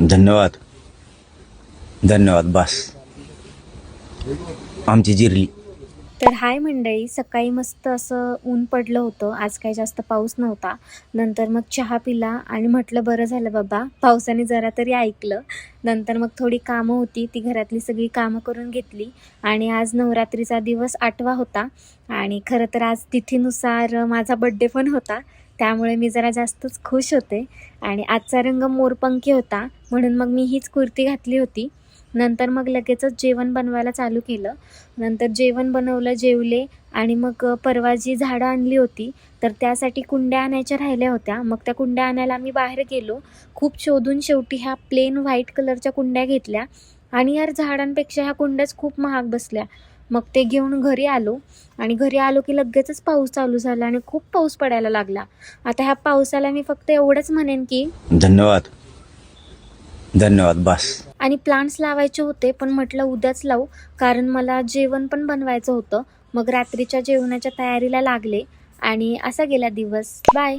धन्यवाद धन्यवाद. बस आमची जिरली. तर हाय मंडळी, सकाळी मस्त असं ऊन पडलं होतं. आज काही जास्त पाऊस नव्हता. नंतर मग चहा पिला आणि म्हटलं बरं झालं बाबा पावसाने जरा तरी ऐकलं. नंतर मग थोडी कामं होती, ती घरातली सगळी कामं करून घेतली. आणि आज नवरात्रीचा दिवस 8वा होता आणि खरं तर आज तिथीनुसार माझा बड्डे पण होता. त्यामुळे मी जरा जास्तच खुश होते. आणि आजचा रंग मोरपंखी होता, म्हणून मग मी हीच कुर्ती घातली होती. नंतर मग लगेचच जेवण बनवायला चालू केलं. नंतर जेवण बनवलं, जेवले आणि मग परवा जी झाडं आणली होती तर त्यासाठी कुंड्या आणायच्या राहिल्या होत्या. मग त्या कुंड्या आणायला आम्ही बाहेर गेलो. खूप शोधून शेवटी ह्या प्लेन व्हाईट कलरच्या कुंड्या घेतल्या आणि यार झाडांपेक्षा ह्या कुंड्याच खूप महाग बसल्या. मग ते घेऊन घरी आलो आणि घरी आलो की लगेचच पाऊस चालू झाला आणि खूप पाऊस पडायला लागला. आता ह्या पावसाला मी फक्त एवढंच म्हणेन की धन्यवाद धन्यवाद. बस. आणि प्लांट्स लावायचे होते पण म्हटलं उद्याच लावू, कारण मला जेवण पण बनवायचं होतं. मग रात्रीच्या जेवणाच्या तयारीला लागले आणि असा गेला दिवस. बाय.